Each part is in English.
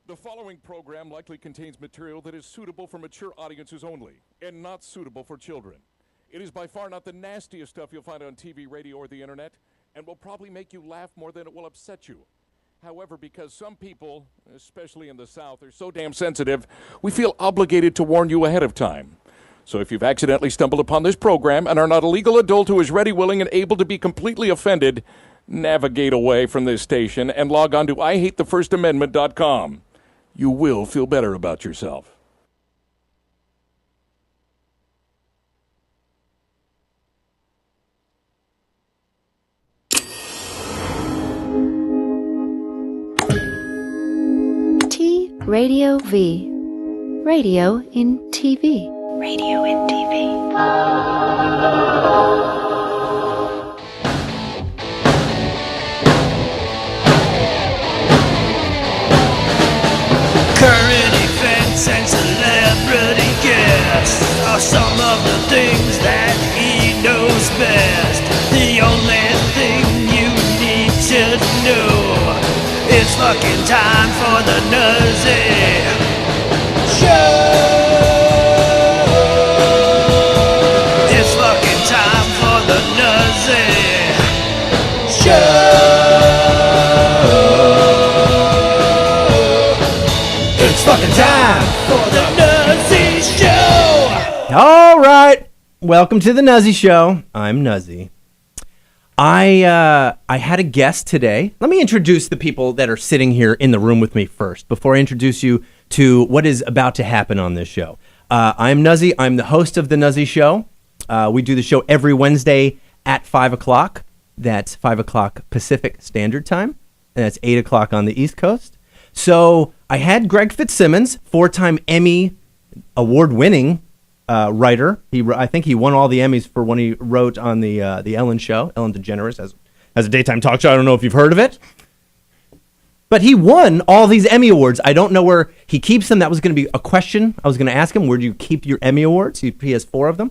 The following program likely contains material that is suitable for mature audiences only and not suitable for children. It is by far not the nastiest stuff you'll find on TV, radio, or the internet, and will probably make you laugh more than it will upset you. However, because some people, especially in the South, are so damn sensitive, we feel obligated to warn you ahead of time. So if you've accidentally stumbled upon this program and are not a legal adult who is ready, willing, and able to be completely offended, navigate away from this station and log on to IHateTheFirstAmendment.com. You will feel better about yourself. TradioV. Radio in TV. Radio in TV. Current events and celebrity guests are some of the things that he knows best. The only thing you need to know is fucking time for the Nuzzy Show. It's fucking time for the Nuzzy Show. It's fucking time for the Nuzzy Show. All right, welcome to the Nuzzy Show. I'm Nuzzy. I had a guest today. Let me introduce the people that are sitting here in the room with me first before I introduce you to what is about to happen on this show. I'm Nuzzy. I'm the host of the Nuzzy Show. We do the show every Wednesday at 5 o'clock. That's 5 o'clock Pacific Standard Time, and that's 8 o'clock on the East Coast. So I had Greg Fitzsimmons, 4-time Emmy award-winning writer. I think he won all the Emmys for when he wrote on the Ellen Show. Ellen DeGeneres has a daytime talk show. I don't know if you've heard of it. But he won all these Emmy Awards. I don't know where he keeps them. That was going to be a question I was going to ask him. Where do you keep your Emmy Awards? He has 4 of them.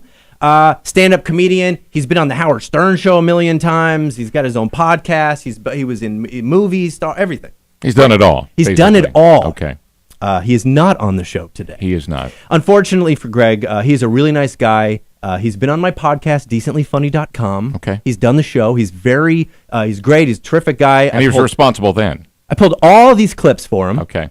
Stand-up comedian. He's been on the Howard Stern Show a million times. He's got his own podcast. He was in movies, everything. He's done it all. He's done it all. Okay. He is not on the show today. He is not. Unfortunately for Greg, he's a really nice guy. He's been on my podcast, decentlyfunny.com. Okay. He's done the show. He's great. He's a terrific guy. And he was responsible then. I pulled all these clips for him. Okay.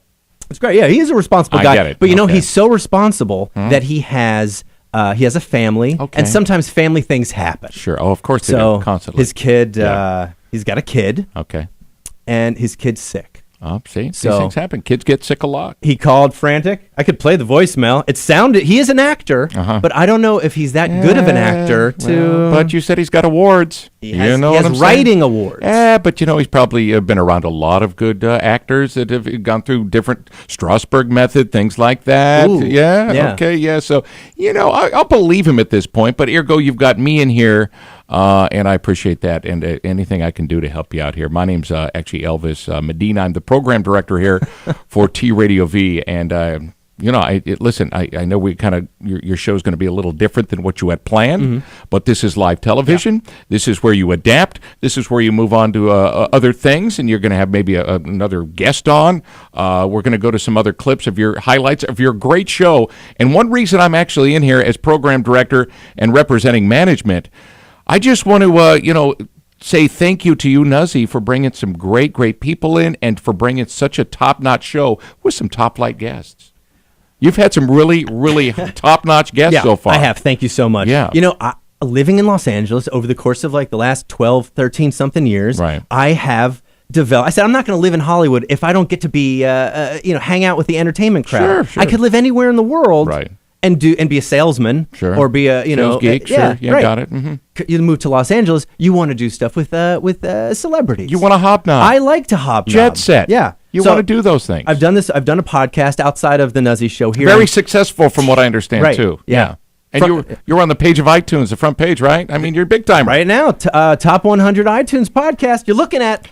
It's great. Yeah, he is a responsible guy. I get it. But he's so responsible that he has a family. Okay. And sometimes family things happen. Sure. Oh, of course they So do. Constantly. his kid, he's got a kid. Okay. And his kid's sick. Oh, see, So- these things happen. Kids get sick a lot. He called frantic. I could play the voicemail. He is an actor, but I don't know if he's that good of an actor But you said he's got awards. He has, you know he what has I'm writing saying? awards. Yeah, but he's probably been around a lot of good actors that have gone through different Strasberg method, things like that. Ooh, yeah. Okay. Yeah. So I'll believe him at this point. But ergo, you've got me in here. And I appreciate that, and anything I can do to help you out here. My name's actually Elvis Medina. I'm the program director here for TradioV, and listen. I know we kind of your show's going to be a little different than what you had planned, but this is live television. Yeah. This is where you adapt. This is where you move on to other things, and you're going to have maybe another guest on. We're going to go to some other clips of your highlights of your great show. And one reason I'm actually in here as program director and representing management, I just want to, say thank you to you, Nuzzy, for bringing some great people in and for bringing such a top-notch show with some top-flight guests. You've had some really, really top-notch guests so far. I have. Thank you so much. Yeah. Living in Los Angeles over the course of the last 12, 13-something years, right. I have developed. I said, I'm not going to live in Hollywood if I don't get to be, hang out with the entertainment crowd. Sure. I could live anywhere in the world. Right. And be a salesman, sure. or be a sales geek, yeah, sure, yeah, right. Got it. Mm-hmm. You move to Los Angeles, you want to do stuff with celebrities. You want to hobnob. I like to hobnob. Jet set. Yeah, you want to do those things. I've done this. I've done a podcast outside of the Nuzzy Show here. Very successful, from what I understand, right. too. Yeah. And you're on the page of iTunes, the front page, right? I mean, you're big time right now. Top 100 iTunes podcast. You're looking at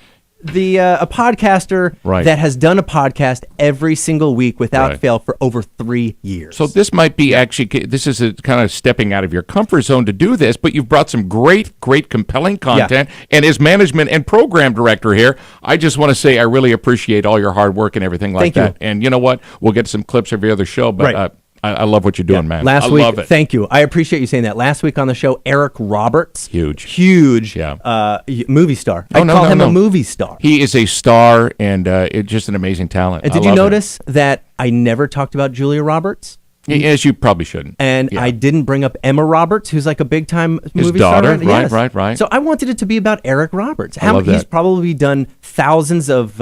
a podcaster that has done a podcast every single week without fail for over 3 years. So this might be this is a kind of stepping out of your comfort zone to do this, but you've brought some great, compelling content. And as management and program director here, I just want to say I really appreciate all your hard work and everything like Thank that. you. And you know what? We'll get some clips of your other show, but I love what you're doing, man. Last I week, love it. thank you. I appreciate you saying that. Last week on the show, Eric Roberts, huge, movie star. I call him a movie star. He is a star and just an amazing talent. And did you notice that I never talked about Julia Roberts? Yes, you probably shouldn't. And I didn't bring up Emma Roberts, who's like a big-time movie daughter, star. Right. So I wanted it to be about Eric Roberts. He's probably done thousands of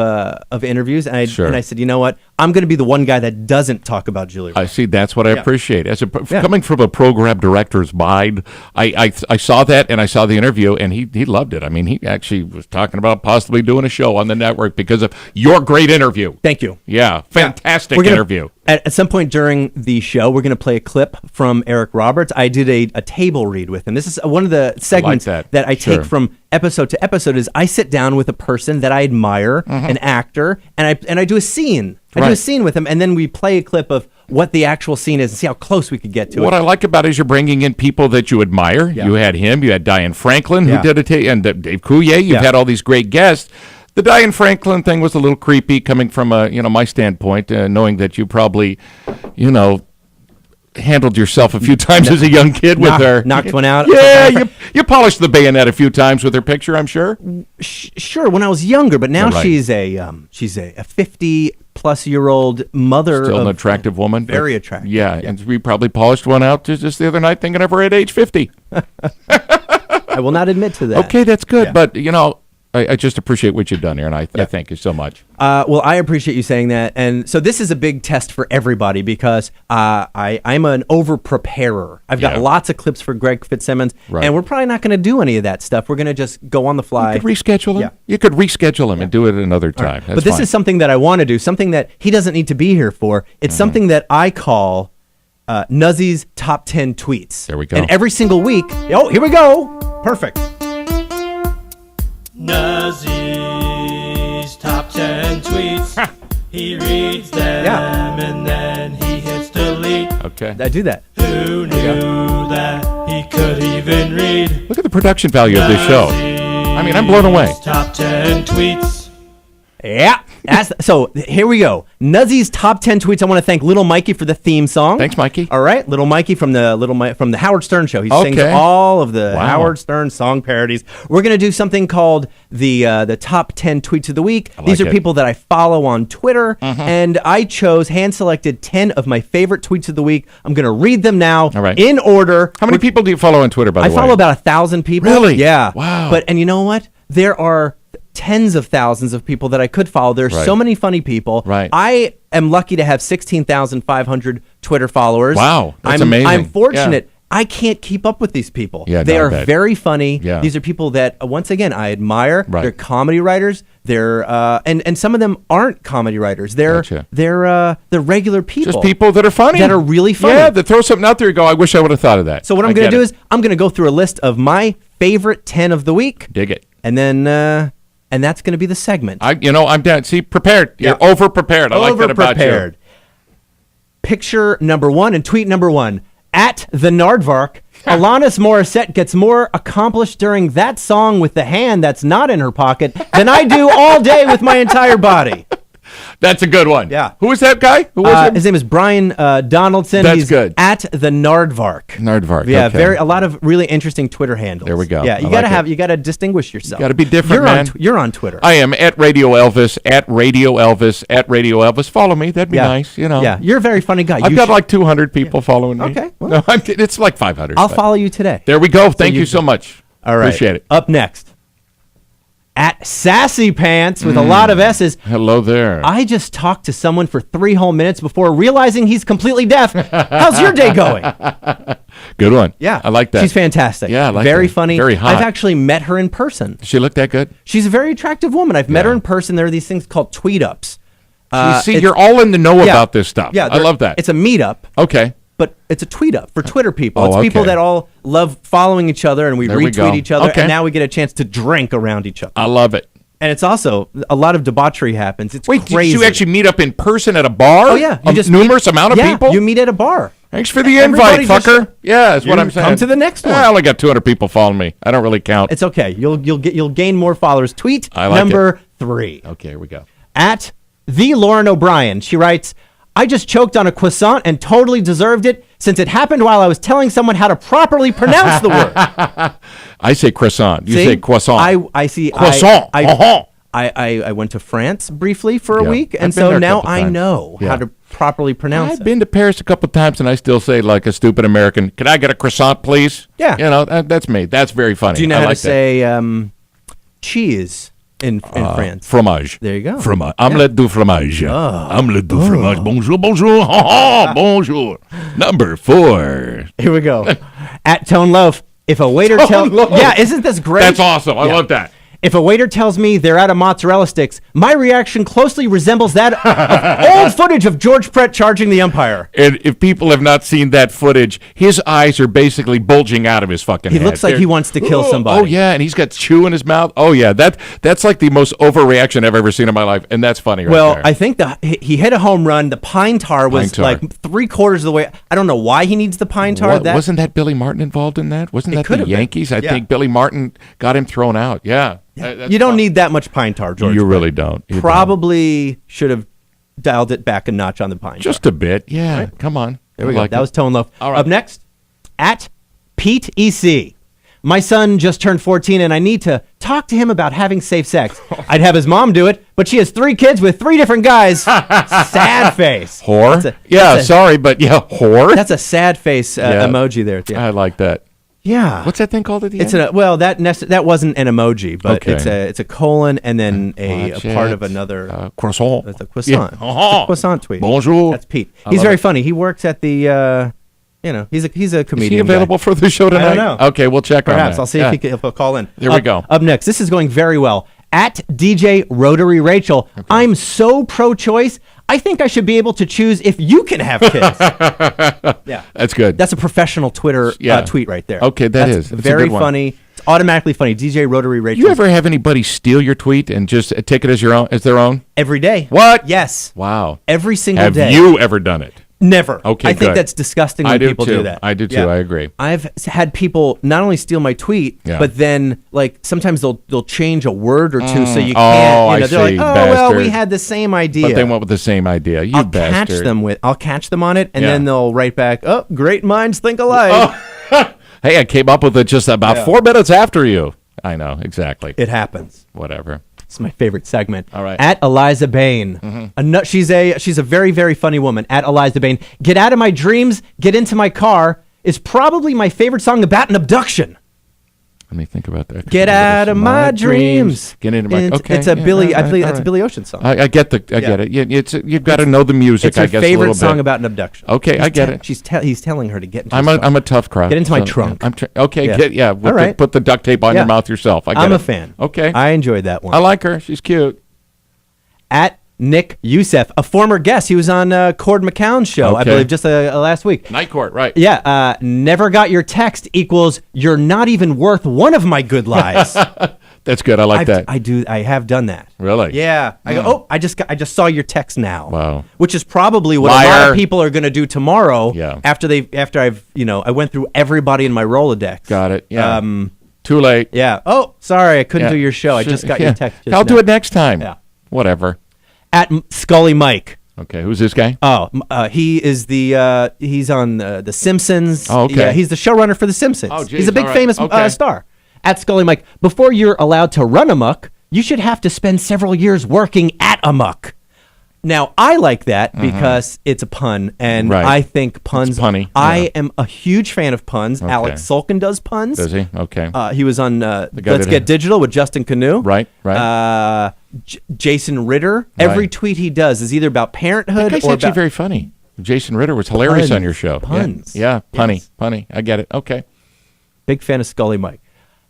interviews, and I said, you know what? I'm going to be the one guy that doesn't talk about Julia Roberts. I see. That's what I appreciate. Coming from a program director's mind, I saw that, and I saw the interview, and he loved it. I mean, he actually was talking about possibly doing a show on the network because of your great interview. Thank you. Yeah, fantastic interview. At some point during the show, we're going to play a clip from Eric Roberts. I did a table read with him. This is one of the segments that I take from episode to episode. Is I sit down with a person that I admire, an actor, and I do a scene. I do a scene with him, and then we play a clip of what the actual scene is and see how close we could get to it. What I like about it is you're bringing in people that you admire. Yeah. You had him. You had Diane Franklin, who did it, and Dave Coulier. You've had all these great guests. The Diane Franklin thing was a little creepy coming from my standpoint, knowing that you probably, handled yourself a few times as a young kid with her. Knocked one out. Yeah, you polished the bayonet a few times with her picture, I'm sure. Sure, when I was younger, but now she's a 50-plus-year-old mother. Still an attractive woman. Very attractive. Yeah, and we probably polished one out just the other night thinking of her at age 50. I will not admit to that. Okay, that's good, but, I just appreciate what you've done here, and I thank you so much. Well, I appreciate you saying that. And so this is a big test for everybody because I'm an over-preparer. I've got lots of clips for Greg Fitzsimmons, and we're probably not going to do any of that stuff. We're going to just go on the fly. You could reschedule him. Yeah. You could reschedule him and do it another time. But this is something that I want to do, something that he doesn't need to be here for. It's something that I call Nuzzy's Top 10 Tweets. There we go. And every single week, here we go. Perfect. Nuzzy's top 10 tweets. He reads them and then he hits delete. Okay. I do that. Who knew that he could even read? Look at the production value of this show. I mean, I'm blown away. Top 10 tweets. Yeah. So here we go. Nuzzy's top 10 tweets. I want to thank Little Mikey for the theme song. Thanks, Mikey. All right, Little Mikey from the Howard Stern Show. He sings all of the Howard Stern song parodies. We're going to do something called the top 10 tweets of the week. These are people that I follow on Twitter, and I hand selected 10 of my favorite tweets of the week. I'm going to read them now in order. How many people do you follow on Twitter, by the way? I follow about 1,000 people. Really? Yeah. Wow. And you know what? There are tens of thousands of people that I could follow. There's so many funny people. Right. I am lucky to have 16,500 Twitter followers. Wow, that's amazing. I'm fortunate. I can't keep up with these people. Yeah, they are very funny. Yeah. These are people that, once again, I admire. Right. They're comedy writers. They're and some of them aren't comedy writers. They're regular people. Just people that are funny. That are really funny. Yeah, that throw something out there and go, I wish I would have thought of that. So what I'm going to do is I'm going to go through a list of my favorite 10 of the week. Dig it. And then and that's going to be the segment. I'm down. See, prepared. You're over-prepared. I like that about you. Picture number one and tweet number one. At the Nardvark, Alanis Morissette gets more accomplished during that song with the hand that's not in her pocket than I do all day with my entire body. That's a good one. Yeah. Who was that guy? Who was his name is Brian Donaldson. That's He's good. At the Nardvark. Nardvark. Yeah, okay. a lot of really interesting Twitter handles. There we go. Yeah, you gotta distinguish yourself. Got to be different, man. You're on Twitter. I am at Radio Elvis. At Radio Elvis. At Radio Elvis. Follow me. That'd be nice. Yeah, you're a very funny guy. I've got like 200 people following me. Okay. Well, no, it's like 500. I'll follow you today. There we go. Thank you so much. All right. Appreciate it. Up next. At Sassy Pants with a lot of S's. Hello there. I just talked to someone for 3 whole minutes before realizing he's completely deaf. How's your day going? Good one. Yeah. I like that. She's fantastic. Yeah, I like very that. funny. Very hot. I've actually met her in person. Does she look that good? She's a very attractive woman. I've met her in person. There are these things called tweet-ups. You see, you're all in the know about this stuff. Yeah, I love that. It's a meetup. Okay. But it's a tweet up for Twitter people. Oh, it's people okay. that all love following each other, and we There we retweet go. each other, Okay. and now we get a chance to drink around each other. I love it. And it's also a lot of debauchery happens. It's Wait, crazy. did you actually meet up in person at a bar? Oh yeah, numerous amount of people. You meet at a bar. Thanks for the invite, Everybody just- fucker. Yeah, that's what I'm saying. Come to the next one. I only got 200 people following me. I don't really count. It's okay. You'll gain more followers. Tweet I like number 3. Okay, here we go. At the Lauren O'Brien. She writes, I just choked on a croissant and totally deserved it since it happened while I was telling someone how to properly pronounce the word. I say croissant. You See? say croissant. I see. Croissant. I went to France briefly for a Yeah. week, I've and been so there a now couple I times. know Yeah. how to properly pronounce I've it. been to Paris a couple times, and I still say like a stupid American, can I get a croissant, please? Yeah. You know, that's me. That's very funny. Do you know I how like to say cheese in France? Fromage. There you go. Fromage. Omelette du fromage. Omelette du fromage. Bonjour, bonjour. Bonjour. Number 4. Here we go. At Tone Loaf, if a waiter tells... Loaf. Yeah, isn't this great? That's awesome. I Yeah. love that. If a waiter tells me they're out of mozzarella sticks, my reaction closely resembles that of old footage of George Brett charging the umpire. And if people have not seen that footage, his eyes are basically bulging out of his fucking He head. looks like he wants to kill somebody. Oh, yeah, and he's got chew in his mouth. Oh, yeah, that's like the most overreaction I've ever seen in my life, and that's funny right Well, there. I think he hit a home run. The pine tar was Pine tar. like 3/4 of the way. I don't know why he needs the pine tar. Wasn't that Billy Martin involved in that? Wasn't that could the have been. Yankees? I Yeah. think Billy Martin got him thrown out. Yeah. That's you don't fun. need that much pine tar, George. You Brett. really don't. You don't. Probably should have dialed it back a notch on the pine tar. Just a bit. Yeah. Come on. There we I go. like That it. was Tone Loaf. All right. Up next, at Pete EC. My son just turned 14 and I need to talk to him about having safe sex. I'd have his mom do it, but she has 3 kids with 3 different guys. Sad face. Whore? That's a- sorry, but yeah, whore? That's a sad face Yeah. emoji there at the end. I like that. Yeah. What's that thing called at the It's end? that wasn't an emoji, but Okay. it's a colon and then a Watch part it. of another. Croissant. It's a croissant. Yeah. It's a croissant tweet. Bonjour. That's Pete. I He's love very it. funny. He works at the. He's a comedian. Is he available guy. for the show tonight? I don't know. Okay, we'll check on Perhaps that. I'll see Yeah. if he'll call in. There we go. Up next, this is going very well. At DJ Rotary Rachel, I'm so pro-choice. I think I should be able to choose if you can have kids. Yeah, That's good. that's a professional Twitter Yeah. tweet right there. Okay, that's is. That's a very good one. funny. It's automatically funny. DJ Rotary Rachel. You ever have anybody steal your tweet and just take it as your own, as their own? Every day. What? Yes. Wow. Every single Have day. you ever done it? Never. Okay, I think good. that's disgusting I when do people too. do that. I do too. I agree. I've had people not only steal my tweet, Yeah. but then like sometimes they'll change a word or two so you Oh, can't. I They're see, like, oh well, we bastard. had the same idea. But they went with the same idea. You I'll bastard. catch them on it, and Yeah. then they'll write back, "Oh, great minds think alike." Hey, I came up with it just about 4 minutes after you. I know, exactly. It happens. Whatever. It's my favorite segment. All right. At Eliza Bain. She's a very, very funny woman. At Eliza Bain. Get out of my dreams, get into my car is probably my favorite song about an abduction. Let me think about that. Get out of my dreams. Get into my. Okay. It's a yeah, Billy. all I right, believe all that's a right. Billy Ocean song. I get it. Yeah, you've got to know the music. It's her I guess favorite a little song bit. about an abduction. Okay, I get it. He's telling her to get into. I'm a tough crowd. Get into my so, trunk. Okay. Yeah. All right. Put the duct tape on Yeah. your mouth yourself. I get I'm it. a fan. Okay. I enjoyed that one. I like her. She's cute. At Nick Youssef, a former guest. He was on Cord McCown's show, I Okay. believe, just last week. Night court, right? Yeah, never got your text equals you're not even worth one of my good lies. That's good. I like that. I have done that. Really? Yeah. I go, oh, I just saw your text now. Wow. Which is probably what a lot Liar. of people are going to do tomorrow. Yeah. After I've I went through everybody in my Rolodex. Got it. Yeah. Um, Too late. Yeah. Oh, sorry, I couldn't Yeah. do your show. I just got your text. Just I'll do now. it next time. Yeah. Whatever. At Scully Mike. Okay. Who's this guy? Oh, he is he's on The Simpsons. Oh, okay. Yeah, he's the showrunner for The Simpsons. Oh, geez, he's a big all right. famous Okay. star. At Scully Mike, before you're allowed to run amok, you should have to spend several years working at amok. Now, I like that because it's a pun, and Right. I think puns. It's punny, I yeah. am a huge fan of puns. Okay. Alex Sulkin does puns. Does he? Okay. He was on guy Let's that- Get Digital with Justin Canoe. Right, right. Jason Ritter. Every Right. tweet he does is either about parenthood That guy's or actually about very funny. Jason Ritter was hilarious on your show. Puns. Yeah, punny, Yes. punny. I get it. Okay. Big fan of Scully Mike.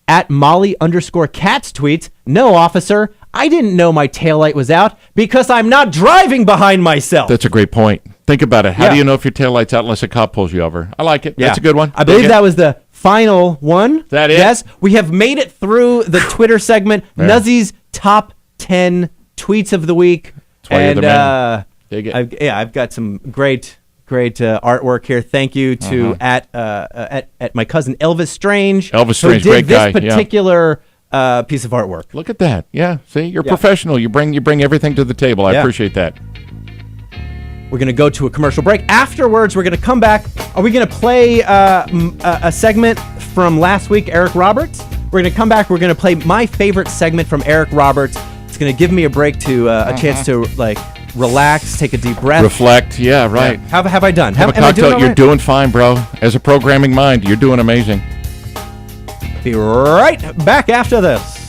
At Molly_Cats tweets, no, officer, I didn't know my taillight was out because I'm not driving behind myself. That's a great point. Think about it. How Yeah. do you know if your taillight's out unless a cop pulls you over? I like it. Yeah. That's a good one. I believe Dig it. that was the final one. That it? Yes. We have made it through the Twitter segment, Yeah. Nuzzy's top 10 tweets of the week. That's why you're the man. And Dig it. I've got some great artwork here. Thank you to at my cousin Elvis Strange. Elvis Strange, who did great guy, this yeah. particular piece of artwork. Look at that. Yeah. See, you're professional. You bring everything to the table. I appreciate that. We're going to go to a commercial break. Afterwards, we're going to come back. Are we going to play a segment from last week, Eric Roberts? We're going to come back. We're going to play my favorite segment from Eric Roberts. It's going to give me a break to a chance to relax, take a deep breath. Reflect. Yeah, right. Yeah. How have I done? Have a cocktail. You're doing fine, bro. As a programming mind, you're doing amazing. Be right back after this.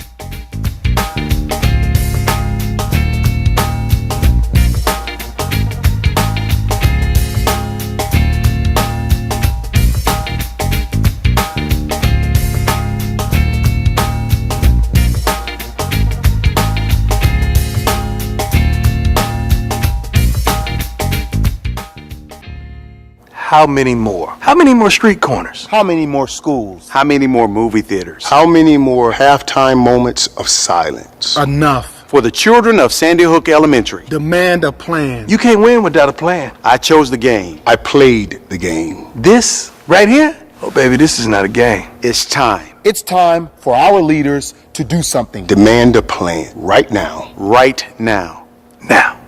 How many more? How many more street corners? How many more schools? How many more movie theaters? How many more halftime moments of silence? Enough. For the children of Sandy Hook Elementary. Demand a plan. You can't win without a plan. I chose the game. I played the game. This right here? Oh, baby, this is not a game. It's time. It's time for our leaders to do something. Demand a plan right now. Right now. Now.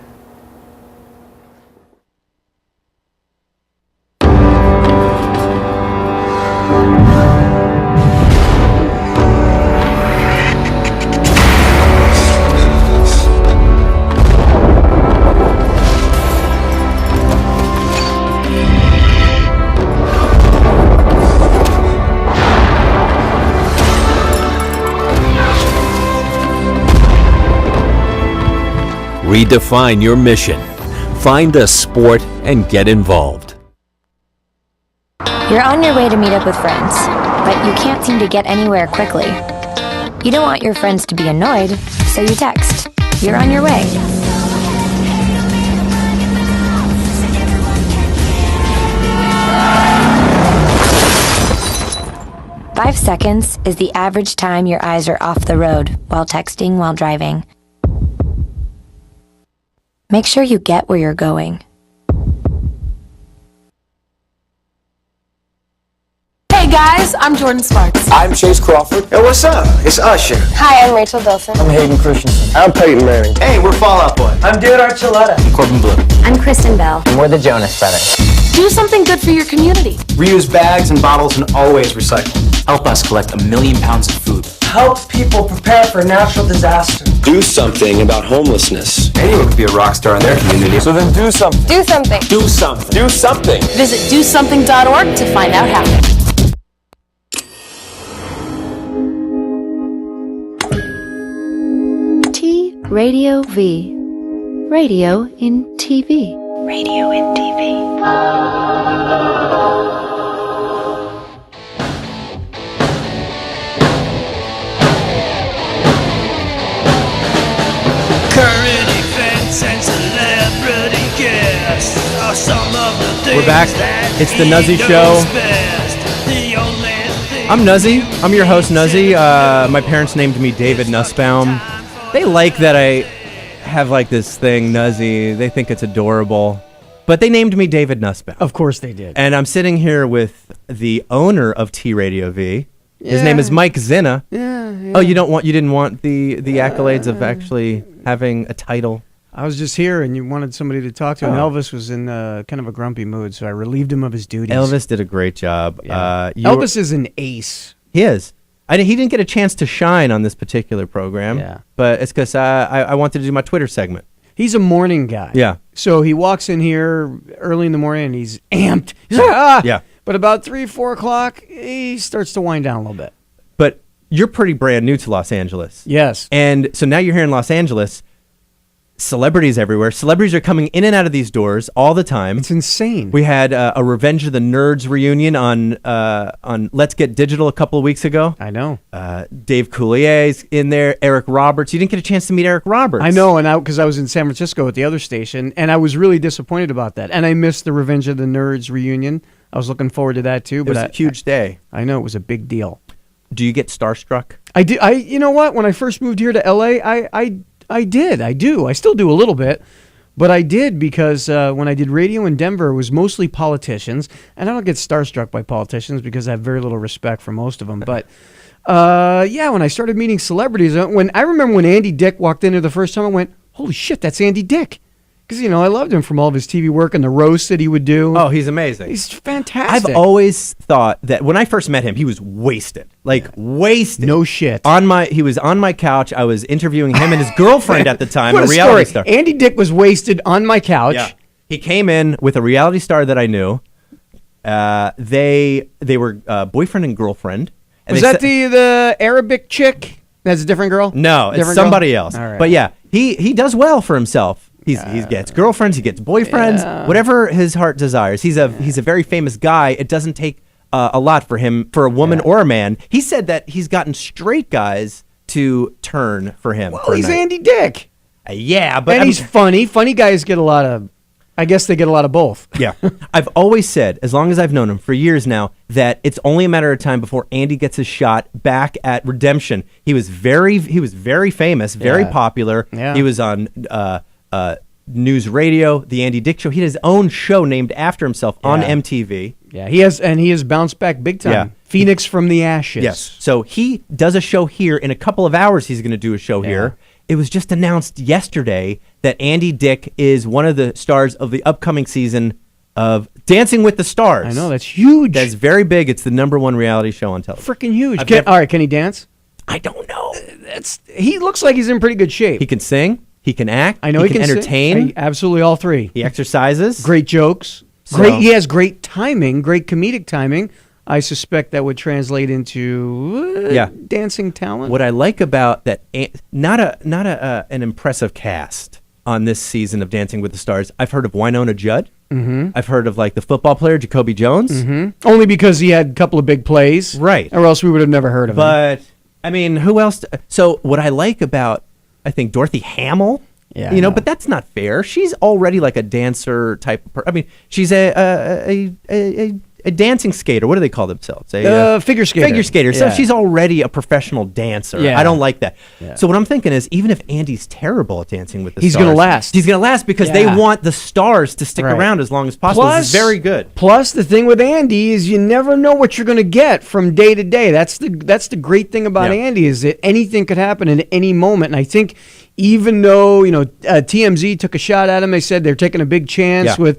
Redefine your mission. Find a sport and get involved. You're on your way to meet up with friends, but you can't seem to get anywhere quickly. You don't want your friends to be annoyed, so you text. You're on your way. Five seconds is the average time your eyes are off the road while texting while driving. Make sure you get where you're going. Hey guys, I'm Jordan Sparks. I'm Chase Crawford. Hey, what's up? It's Usher. Hi, I'm Rachel Bilson. I'm Hayden Christensen. I'm Peyton Manning. Hey, we're Fall Out Boy. I'm Dude Archuleta. I'm Corbin Blue. I'm Kristen Bell. And we're the Jonas Brothers. Do something good for your community. Reuse bags and bottles and always recycle. Help us collect 1 million pounds of food. Help people prepare for natural disaster. Do something about homelessness. Anyone could be a rock star in their community. So then do something. Do something. Do something. Do something. Visit dosomething.org to find out how. TradioV. Radio in TV. Radio in TV. Current events and celebrity guests are some of the things. We're back. That It's the he Nuzzy knows Show. best. The only thing I'm Nuzzy. I'm your host, Nuzzy. My parents named me David Nussbaum. They like that I have like this thing, Nuzzy. They think it's adorable. But they named me David Nussbaum. Of course they did. And I'm sitting here with the owner of TradioV. His name is Mike Zinna. Yeah. Oh, you didn't want the accolades of actually having a title. I was just here, and you wanted somebody to talk to, and Elvis was in kind of a grumpy mood, so I relieved him of his duties. Elvis did a great job. Yeah. Elvis is an ace. He is. He didn't get a chance to shine on this particular program. Yeah. But it's because I wanted to do my Twitter segment. He's a morning guy. Yeah. So he walks in here early in the morning, and he's amped. He's like, ah! Yeah. But about 3, 4 o'clock, he starts to wind down a little bit. But you're pretty brand new to Los Angeles. Yes. And so now you're here in Los Angeles. Celebrities everywhere. Celebrities are coming in and out of these doors all the time. It's insane. We had a Revenge of the Nerds reunion on Let's Get Digital a couple of weeks ago. I know. Dave Coulier's in there. Eric Roberts. You didn't get a chance to meet Eric Roberts. I know, and because I was in San Francisco at the other station, and I was really disappointed about that. And I missed the Revenge of the Nerds reunion. I was looking forward to that too. It was a huge day. I know, it was a big deal. Do you get starstruck? I do. You know what? When I first moved here to LA, I did. I do. I still do a little bit. But I did because when I did radio in Denver, it was mostly politicians. And I don't get starstruck by politicians because I have very little respect for most of them. But, when I started meeting celebrities, I remember when Andy Dick walked in there the first time, I went, holy shit, that's Andy Dick. Because, I loved him from all of his TV work and the roast that he would do. Oh, he's amazing. He's fantastic. I've always thought that when I first met him, he was wasted. Wasted. No shit. He was on my couch. I was interviewing him and his girlfriend at the time, what a reality story. star. Andy Dick was wasted on my couch. Yeah. He came in with a reality star that I knew. They were boyfriend and girlfriend. And Was that the Arabic chick? That's a different girl? No, it's Different somebody girl? else. All right. But yeah, he does well for himself. He gets girlfriends, he gets boyfriends, whatever his heart desires. He's a very famous guy. It doesn't take a lot for a woman or a man. He said that he's gotten straight guys to turn for him. Well, he's Andy Dick. Yeah, but he's funny. Funny guys get a lot of. I guess they get a lot of both. Yeah. I've always said, as long as I've known him for years now, that it's only a matter of time before Andy gets his shot back at redemption. He was very famous, very popular. Yeah. He was on news radio, the Andy Dick Show. He had his own show named after himself on MTV. Yeah, he has bounced back big time. Yeah. Phoenix from the ashes. Yes. So he does a show here. In a couple of hours, he's going to do a show here. It was just announced yesterday that Andy Dick is one of the stars of the upcoming season of Dancing with the Stars. I know, that's huge. That's very big. It's the #1 reality show on television. Freaking huge. I've All right, can he dance? I don't know. He looks like he's in pretty good shape. He can sing. He can act. I know he can entertain. sing. Absolutely all three. He exercises. Great jokes. He has great timing, great comedic timing. I suspect that would translate into dancing talent. What I like about that, not an impressive cast on this season of Dancing with the Stars. I've heard of Winona Judd. Mm-hmm. I've heard of the football player Jacoby Jones. Mm-hmm. Only because he had a couple of big plays, right? Or else we would have never heard of him. But I mean, who else? So what I like about, I think, Dorothy Hamill. Yeah, but that's not fair. She's already a dancer type of person. I mean, she's a dancing skater. What do they call themselves? Figure skater. Figure skater. So she's already a professional dancer. Yeah. I don't like that. Yeah. So what I'm thinking is, even if Andy's terrible at Dancing with the He's Stars, gonna last. He's going to last because they want the stars to stick around as long as possible. This is very good. Plus, the thing with Andy is you never know what you're going to get from day to day. That's the great thing about Andy is that anything could happen at any moment. And I think even though TMZ took a shot at him, they said they're taking a big chance with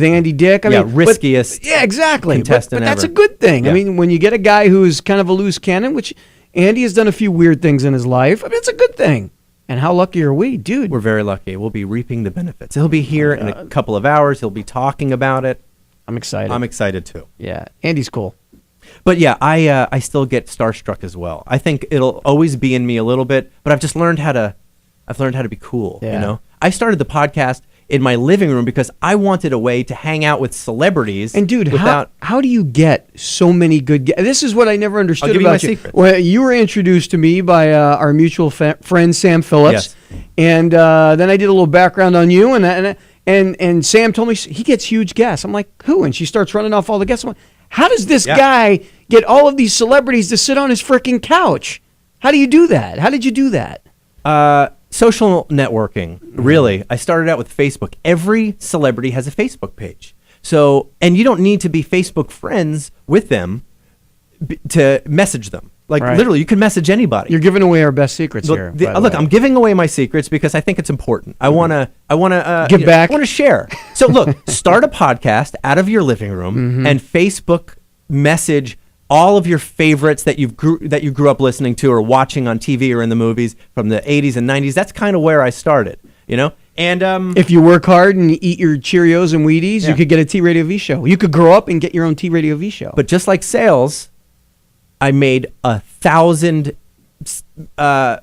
Andy Dick. I mean, riskiest. Exactly. Contestant but that's ever. a good thing. Yeah. I mean, when you get a guy who's kind of a loose cannon, which Andy has done a few weird things in his life, I mean, it's a good thing. And how lucky are we, dude? We're very lucky. We'll be reaping the benefits. He'll be here in a couple of hours. He'll be talking about it. I'm excited. I'm excited too. Yeah, Andy's cool. But yeah, I still get starstruck as well. I think it'll always be in me a little bit, but I've just learned how to be cool. Yeah. I started the podcast in my living room because I wanted a way to hang out with celebrities. And dude, without how do you get so many good guests? This is what I never understood I'll give about you my you. secret. Well, you were introduced to me by our mutual friend Sam Phillips, and then I did a little background on you, and Sam told me he gets huge guests. I'm like, who? And she starts running off all the guests. I'm like, how does this guy get all of these celebrities to sit on his freaking couch? How do you do that? How did you do that? Social networking, really. I started out with Facebook. Every celebrity has a Facebook page. So, and you don't need to be Facebook friends with them to message them. Literally, you can message anybody. You're giving away our best secrets here. Look, I'm giving away my secrets because I think it's important. I want to give back. I want to share. So look, start a podcast out of your living room and Facebook message all of your favorites that you grew up listening to or watching on TV or in the movies from the 80s and 90s. That's kind of where I started, And if you work hard and you eat your Cheerios and Wheaties, you could get a TradioV show. You could grow up and get your own TradioV show. But just like sales, I made 1,000. I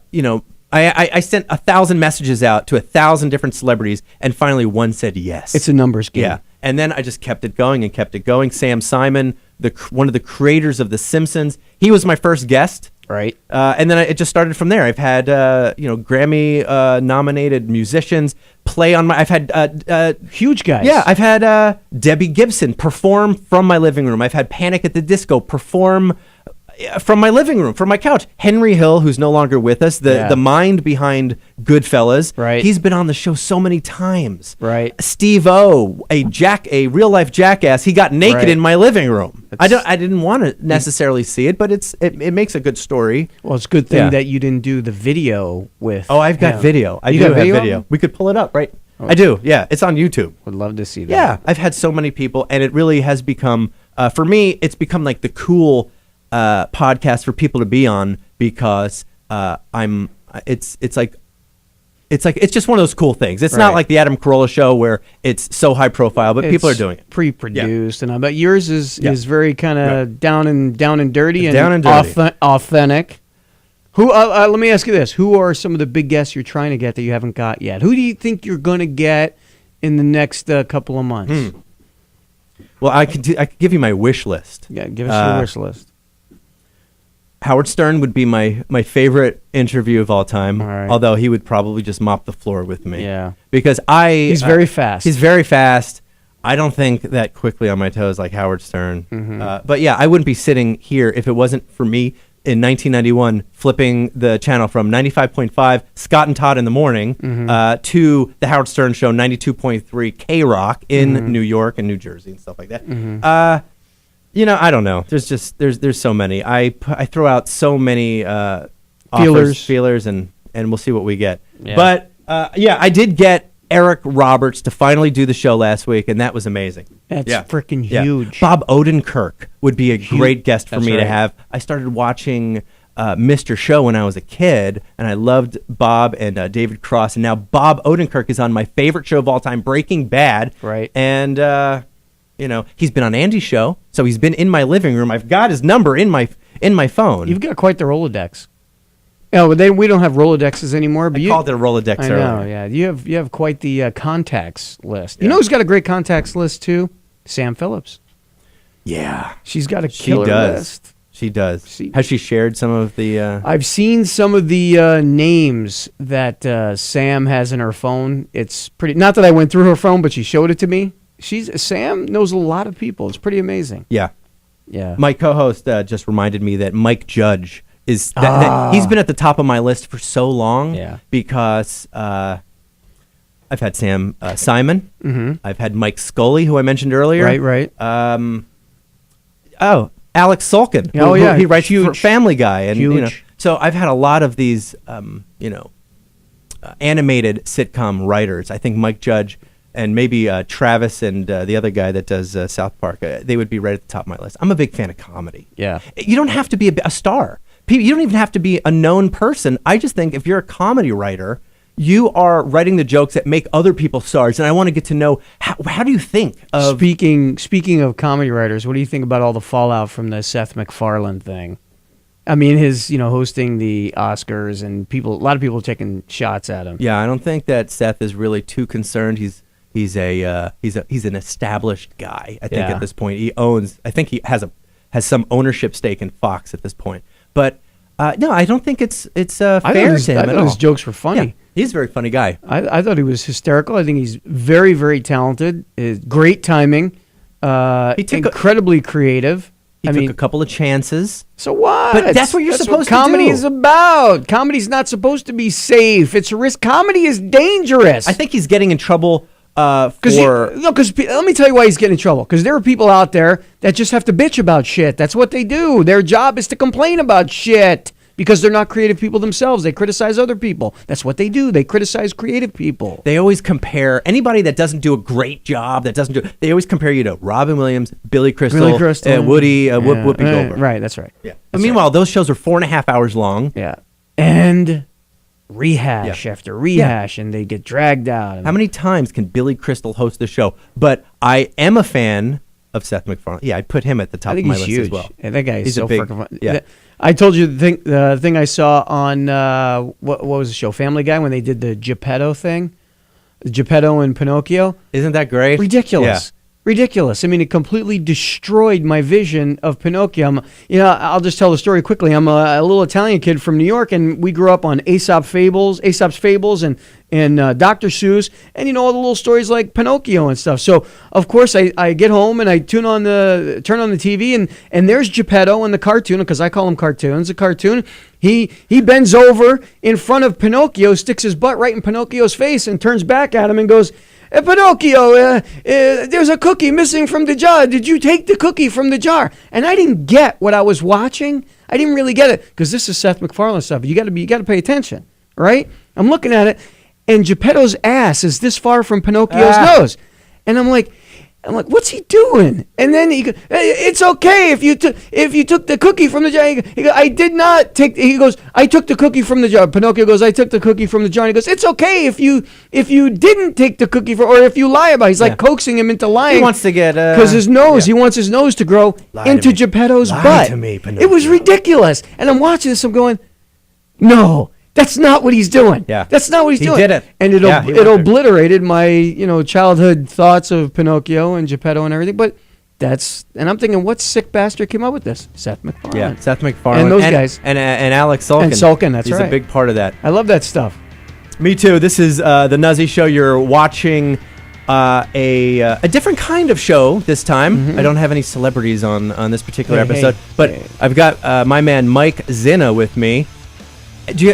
sent 1,000 messages out to 1,000 different celebrities, and finally one said yes. It's a numbers game. Yeah, and then I just kept it going and kept it going. Sam Simon, one of the creators of The Simpsons, he was my first guest. Right. And then it just started from there. I've had Grammy nominated musicians play on my. I've had huge guys. Yeah, I've had Debbie Gibson perform from my living room. I've had Panic at the Disco perform from my living room, from my couch. Henry Hill, who's no longer with us, the mind behind Goodfellas. Right. He's been on the show so many times. Right. Steve-O, a real life jackass. He got naked in my living room. I didn't want to necessarily see it, but it makes a good story. Well, it's a good thing that you didn't do the video with. Oh, I've got video. I You do got have video? video. We could pull it up, right? I do. Yeah, it's on YouTube. Would love to see that. Yeah, I've had so many people, and it really has become, for me, it's become like the cool podcast for people to be on because it's just one of those cool things. It's not like the Adam Carolla show where it's so high profile, but people are doing it. Pre-produced, and but yours is very kind of down and dirty Down and dirty. Authentic. Who? Let me ask you this: who are some of the big guests you're trying to get that you haven't got yet? Who do you think you're going to get in the next couple of months? Well, I could give you my wish list. Yeah, give us your wish list. Howard Stern would be my favorite interview of all time. All right. Although he would probably just mop the floor with me. Yeah, because he's very fast. He's very fast. I don't think that quickly on my toes like Howard Stern. But yeah, I wouldn't be sitting here if it wasn't for me in 1991 flipping the channel from 95.5 Scott and Todd in the morning to the Howard Stern Show 92.3 K-Rock in New York and New Jersey and stuff like that. I don't know. There's so many. I throw out so many feelers, and we'll see what we get. Yeah. But I did get Eric Roberts to finally do the show last week, and that was amazing. That's freaking huge. Bob Odenkirk would be a great guest for me to right. have. I started watching Mr. Show when I was a kid, and I loved Bob and David Cross, and now Bob Odenkirk is on my favorite show of all time, Breaking Bad. Right. And he's been on Andy's show, so he's been in my living room. I've got his number in my phone. You've got quite the Rolodex. Oh, but we don't have Rolodexes anymore. But I called it a Rolodex I earlier. know, yeah. You have quite the contacts list. You know who's got a great contacts list too? Sam Phillips. Yeah, she's got a killer list. She does. Has she shared some of the? I've seen some of the names that Sam has in her phone. It's pretty. Not that I went through her phone, but she showed it to me. Sam knows a lot of people. It's pretty amazing. Yeah. Yeah. My co-host just reminded me that Mike Judge is that he's been at the top of my list for so long. Yeah. Because I've had Sam Simon. Mm-hmm. I've had Mike Scully, who I mentioned earlier. Right. Alex Sulkin. Oh, yeah. He writes for Family Guy, and Huge. so I've had a lot of these animated sitcom writers. I think Mike Judge and maybe Travis and the other guy that does South Park, they would be right at the top of my list. I'm a big fan of comedy. Yeah. You don't have to be a star. You don't even have to be a known person. I just think if you're a comedy writer, you are writing the jokes that make other people stars, and I want to get to know how do you think of... Speaking of comedy writers, what do you think about all the fallout from the Seth MacFarlane thing? I mean, his hosting the Oscars, and a lot of people taking shots at him. Yeah, I don't think that Seth is really too concerned. He's an established guy. I think at this point he owns. I think he has some ownership stake in Fox at this point. But no, I don't think it's fair to him I at thought all. his jokes were funny. Yeah, he's a very funny guy. I thought he was hysterical. I think he's very, very talented. Great timing. Incredibly creative. He took a couple of chances. So what? But that's what you're supposed to do. Comedy is about. Comedy's not supposed to be safe. It's a risk. Comedy is dangerous. I think he's getting in trouble Because let me tell you why he's getting in trouble. Because there are people out there that just have to bitch about shit. That's what they do. Their job is to complain about shit because they're not creative people themselves. They criticize other people. That's what they do. They criticize creative people. They always compare anybody that doesn't do a great job. They always compare you to Robin Williams, Billy Crystal, Woody, Whoopi Goldberg. Right. That's right. Yeah. But meanwhile, those shows are 4.5 hours long. Yeah. And rehash after rehash, and they get dragged out. How many times can Billy Crystal host the show? But I am a fan of Seth MacFarlane. Yeah, I'd put him at the top of my list as well. Yeah, that guy is so freaking fun. Yeah. I told you the thing I saw on what was the show, Family Guy, when they did the Geppetto thing, Geppetto and Pinocchio. Isn't that great? Ridiculous. ridiculous. I mean, it completely destroyed my vision of Pinocchio. I'll just tell the story quickly. I'm a little Italian kid from New York, and we grew up on Aesop's Fables, and Dr. Seuss, and all the little stories like Pinocchio and stuff. So of course I get home and I turn on the TV, and there's Geppetto in the cartoon, because I call him cartoons. A cartoon. He bends over in front of Pinocchio, sticks his butt right in Pinocchio's face, and turns back at him and goes, Pinocchio, there's a cookie missing from the jar. Did you take the cookie from the jar? And I didn't get what I was watching. I didn't really get it, because this is Seth MacFarlane stuff. You got to pay attention, right? I'm looking at it, and Geppetto's ass is this far from Pinocchio's nose, and I'm like, what's he doing? And then he goes, it's okay if you took the cookie from the jar. He goes, I did not take. He goes, I took the cookie from the jar. Pinocchio goes, I took the cookie from the jar. And he goes, it's okay if you didn't take the cookie or if you lie about it. He's like coaxing him into lying. He wants to get because his nose. He wants his nose to grow into Geppetto's butt. To me, Pinocchio. It was ridiculous. And I'm watching this. I'm going, no. That's not what he's doing. Yeah. That's not what he's doing. He did it. And it obliterated my, childhood thoughts of Pinocchio and Geppetto and everything. But and I'm thinking, what sick bastard came up with this? Seth MacFarlane. Yeah, Seth MacFarlane. And those guys. And Alex Sulkin. And Sulkin, that's right. He's a big part of that. I love that stuff. Me too. This is the Nuzzy Show. You're watching a different kind of show this time. Mm-hmm. I don't have any celebrities on this particular episode. But I've got my man Mike Zinna with me.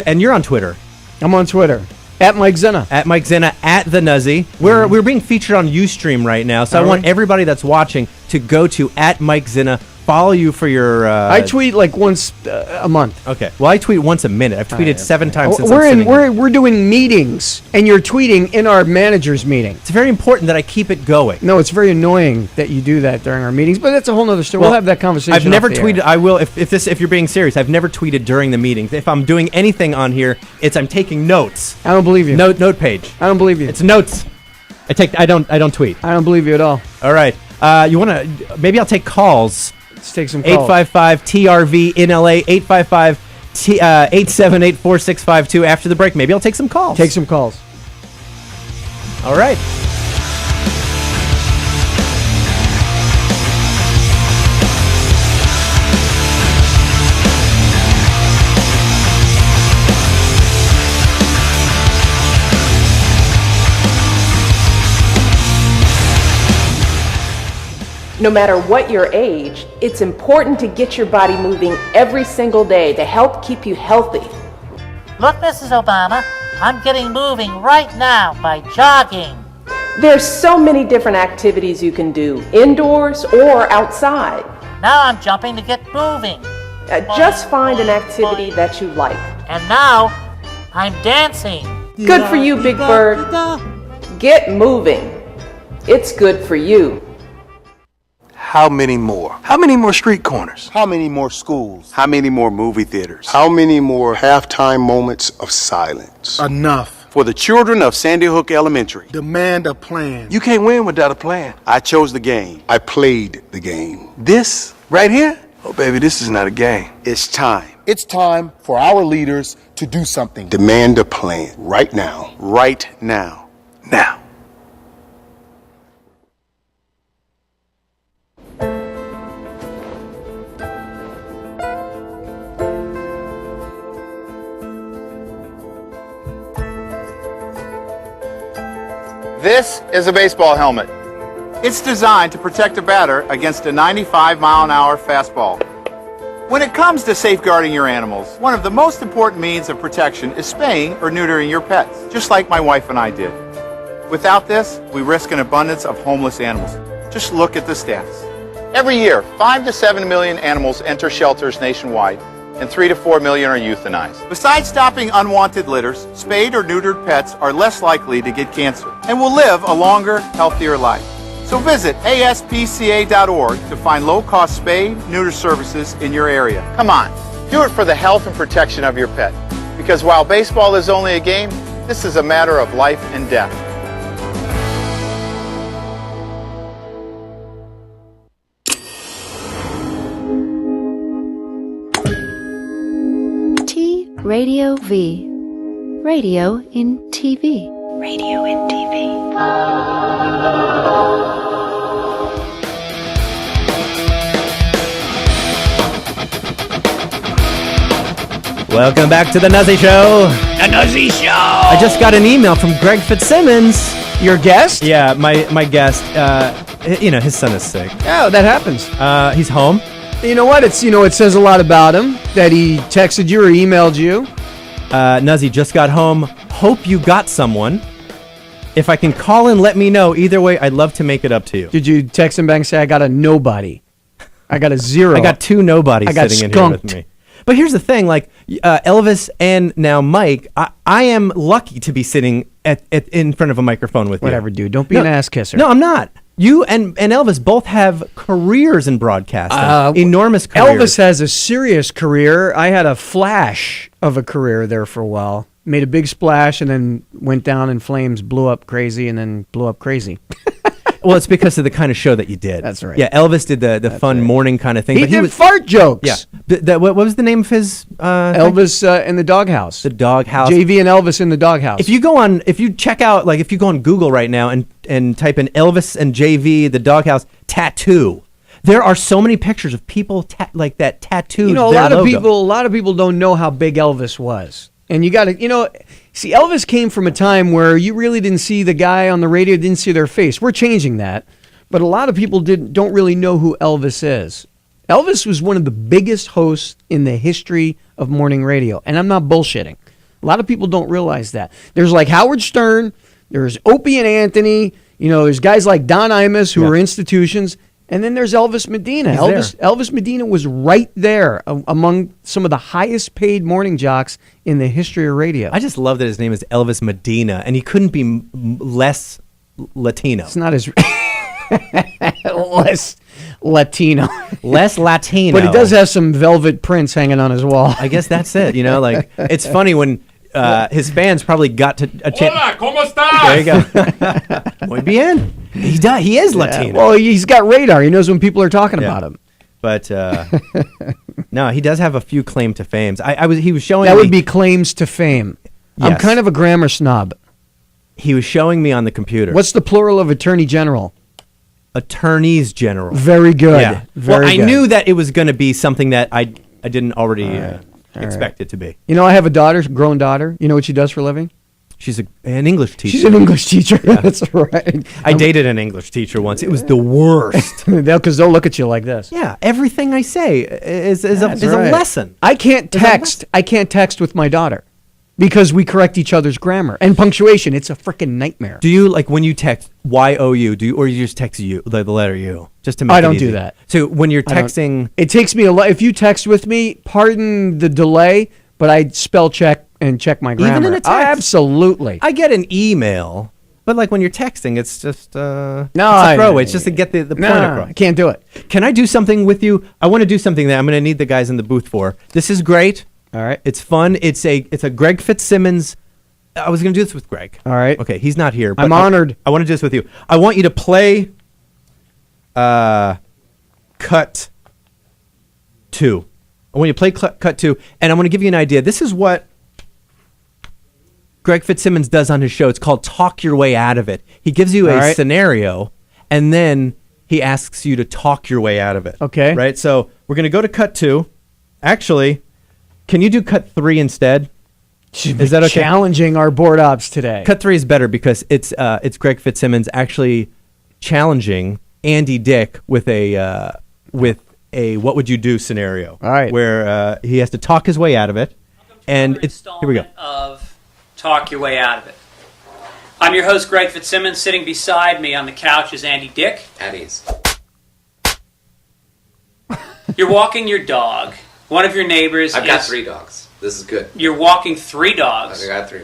And you're on Twitter. I'm on Twitter. At Mike Zinna. At Mike Zinna, at The Nuzzy. We're being featured on Ustream right now, so I want everybody that's watching to go to at Mike Zinna. Follow you for your... I tweet like once a month. Okay. Well, I tweet once a minute. I've tweeted 7 times since we're doing meetings, and you're tweeting in our manager's meeting. It's very important that I keep it going. No, it's very annoying that you do that during our meetings, but that's a whole other story. We'll have that conversation. I've never tweeted. I will if you're being serious. I've never tweeted during the meetings. If I'm doing anything on here, I'm taking notes. I don't believe you. Note page. I don't believe you. It's notes. I don't tweet. I don't believe you at all. All right. You want to? Maybe I'll take calls. Let's take some calls. 855-TRV in LA, 858-878-4652. After the break, maybe I'll take some calls. Take some calls. All right. No matter what your age, it's important to get your body moving every single day to help keep you healthy. Look, Mrs. Obama, I'm getting moving right now by jogging. There's so many different activities you can do, indoors or outside. Now I'm jumping to get moving. Just find an activity that you like. And now I'm dancing. Good for you, Big Bird. Get moving. It's good for you. How many more? How many more street corners? How many more schools? How many more movie theaters? How many more halftime moments of silence? Enough. For the children of Sandy Hook Elementary. Demand a plan. You can't win without a plan. I chose the game. I played the game. This right here? Oh, baby, this is not a game. It's time. It's time for our leaders to do something. Demand a plan. Right now. Right now. Now. This is a baseball helmet. It's designed to protect a batter against a 95-mile-an-hour fastball. When it comes to safeguarding your animals, one of the most important means of protection is spaying or neutering your pets, just like my wife and I did. Without this, we risk an abundance of homeless animals. Just look at the stats. Every year, 5 to 7 million animals enter shelters nationwide, and 3 to 4 million are euthanized. Besides stopping unwanted litters, spayed or neutered pets are less likely to get cancer and will live a longer, healthier life. So visit ASPCA.org to find low-cost spay, neuter services in your area. Come on, do it for the health and protection of your pet. Because while baseball is only a game, this is a matter of life and death. TradioV. Radio in TV. Radio in TV. Welcome back to the Nuzzy Show. The Nuzzy Show. I just got an email from Greg Fitzsimmons. Your guest? Yeah, my guest. His son is sick. Oh, that happens. He's home. You know what? It says a lot about him that he texted you or emailed you. Nuzzy just got home. Hope you got someone. If I can call and let me know, either way, I'd love to make it up to you. Did you text him back and say, I got a nobody? I got a zero. I got two nobodies sitting in here with me. But here's the thing, like Elvis and now Mike, I am lucky to be sitting in front of a microphone with you. Whatever, dude. Don't be an ass kisser. No, I'm not. You and Elvis both have careers in broadcasting. Enormous careers. Elvis has a serious career. I had a flash of a career there for a while. Made a big splash and then went down in flames, blew up crazy, and then blew up crazy. Well, it's because of the kind of show that you did. That's right. Yeah, Elvis did the fun morning kind of thing. He did fart jokes. Yeah. What was the name of his Elvis in the Doghouse. The Doghouse. JV and Elvis in the Doghouse. If you go on Google right now and type in Elvis and JV the Doghouse tattoo, there are so many pictures of people like that tattooed. A lot of people don't know how big Elvis was. And you got to, see, Elvis came from a time where you really didn't see the guy on the radio, didn't see their face. We're changing that. But a lot of people don't really know who Elvis is. Elvis was one of the biggest hosts in the history of morning radio. And I'm not bullshitting. A lot of people don't realize that. There's like Howard Stern. There's Opie and Anthony. There's guys like Don Imus who are institutions. And then there's Elvis Medina. Elvis Medina was right there among some of the highest paid morning jocks in the history of radio. I just love that his name is Elvis Medina, and he couldn't be less Latino. It's not as less Latino. Less Latino. But he does have some velvet prints hanging on his wall. I guess that's it. It's funny when his fans probably got to a chance. Hola, ¿cómo estás? There you go. Muy bien. He is Latino. Well, he's got radar. He knows when people are talking about him. But no, he does have a few claim to fames. He was showing that me, would be claims to fame. Yes. I'm kind of a grammar snob. He was showing me on the computer. What's the plural of attorney general? Attorneys general. Very good. Yeah. Very I good. knew that it was going to be something that I didn't already expect it to be. I have a grown daughter. You know what she does for a living? She's an English teacher. She's an English teacher. Yeah. That's right. I dated an English teacher once. It was the worst. Because they'll look at you like this. Yeah, everything I say is a lesson. I can't text. I can't text with my daughter because we correct each other's grammar and punctuation. It's a freaking nightmare. Do you when you text YOU? Or you just text U, the letter U, just to make it easy? I don't do that. So when you're texting, it takes me a lot. If you text with me, pardon the delay, but I spell check and check my grammar. Even in a text? Absolutely. I get an email, but when you're texting, it's just it's a I throwaway. It's just to get the point across. I can't do it. Can I do something with you? I want to do something that I'm going to need the guys in the booth for. This is great. All right. It's fun. It's a Greg Fitzsimmons. I was going to do this with Greg. All right. Okay, he's not here. But I'm honored. I want to do this with you. I want you to play cut 2. I want you to play cut 2, and I want to give you an idea. This is what Greg Fitzsimmons does on his show. It's called Talk Your Way Out of It. He gives you a scenario, and then he asks you to talk your way out of it. Okay. Right? So we're going to go to cut 2. Actually, can you do cut 3 instead? Is that okay? Challenging our board ops today. Cut 3 is better because it's Greg Fitzsimmons actually challenging Andy Dick with a what would you do scenario. All right. Where he has to talk his way out of it. And it's here we go. Of Talk Your Way Out of It. I'm your host, Greg Fitzsimmons. Sitting beside me on the couch is Andy Dick. At ease. You're walking your dog. One of your neighbors I've got 3 dogs. This is good. You're walking 3 dogs. I've got 3.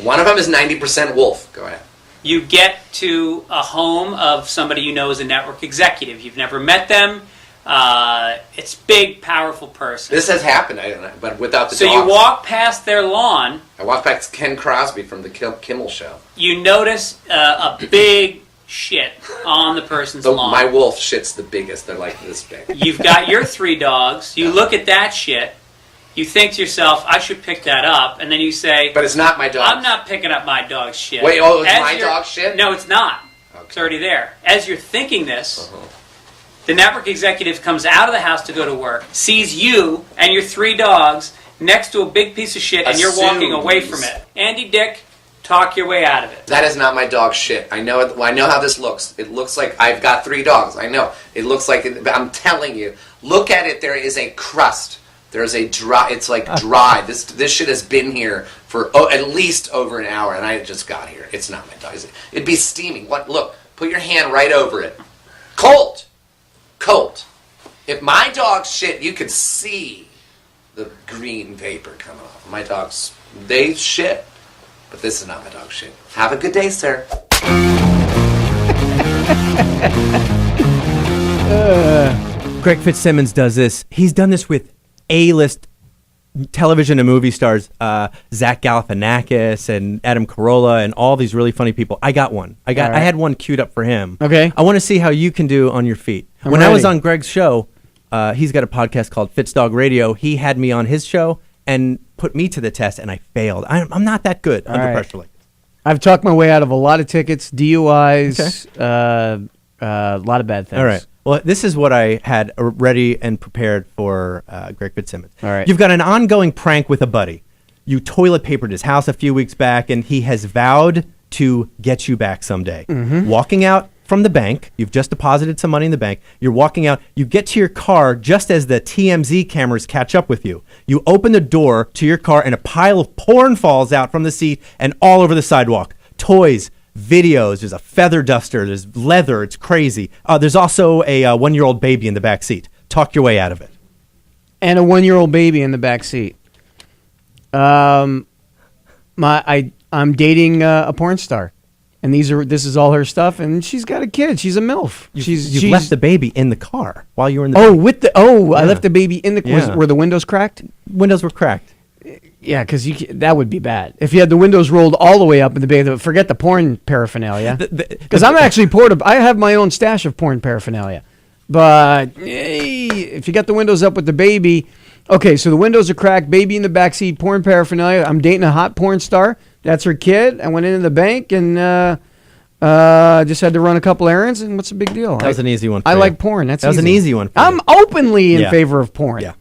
One of them is 90% wolf. Go ahead. You get to a home of somebody you know is a network executive. You've never met them. It's big, powerful person. This has happened, I don't know, but without the So dogs. you walk past their lawn. I walked past Ken Crosby from the Kimmel Show. You notice a big shit on the person's lawn. My wolf shit's the biggest. They're like this big. You've got your 3 dogs. You look at that shit. You think to yourself, I should pick that up. And then you say... But it's not my dog. I'm not picking up my dog's shit. Wait, it's my dog's shit? No, it's not. Okay. It's already there. As you're thinking this, the network executive comes out of the house to go to work, sees you and your 3 dogs, next to a big piece of shit and you're walking away from it. Andy Dick, talk your way out of it. That is not my dog shit. I know it, I know how this looks. It looks like I've got 3 dogs. I know. It looks like it, I'm telling you. Look at it. There is a crust. There's a dry. It's like dry. This shit has been here for at least over an hour, and I just got here. It's not my dog. It'd be steaming. What? Look. Put your hand right over it. Cold. Cold. If my dog's shit, you could see the green vapor coming off. My dogs, they shit. But this is not my dog shit. Have a good day, sir. Greg Fitzsimmons does this. He's done this with A-list television and movie stars, Zach Galifianakis and Adam Carolla and all these really funny people. I got one. I had one queued up for him. Okay. I want to see how you can do on your feet. I'm I ready. was on Greg's show, he's got a podcast called Fitz Dog Radio. He had me on his show and put me to the test, and I failed. I'm not that good under pressure like this. I've talked my way out of a lot of tickets, DUIs, a lot of bad things. All right. Well, this is what I had ready and prepared for Greg Fitzsimmons. All right. You've got an ongoing prank with a buddy. You toilet papered his house a few weeks back, and he has vowed to get you back someday. Mm-hmm. Walking out from the bank, you've just deposited some money in the bank. You're walking out. You get to your car just as the TMZ cameras catch up with you. You open the door to your car, and a pile of porn falls out from the seat and all over the sidewalk. Toys, videos, there's a feather duster, there's leather, it's crazy. There's also a 1-year-old baby in the back seat. Talk your way out of it. And a 1-year-old baby in the back seat. I'm dating a porn star, and this is all her stuff, and she's got a kid. She's a MILF. You've left the baby in the car while you were in the I left the baby in the car. Were the windows cracked? Windows were cracked. Yeah, because that would be bad. If you had the windows rolled all the way up in the baby, forget the porn paraphernalia. Because I'm actually I have my own stash of porn paraphernalia. But if you got the windows up with the baby, okay, so the windows are cracked, baby in the backseat, porn paraphernalia. I'm dating a hot porn star. That's her kid. I went into the bank and just had to run a couple errands, and what's the big deal? That was an easy one for I you. like porn. That was an easy one for I'm you. openly in Yeah. favor of porn. Yeah.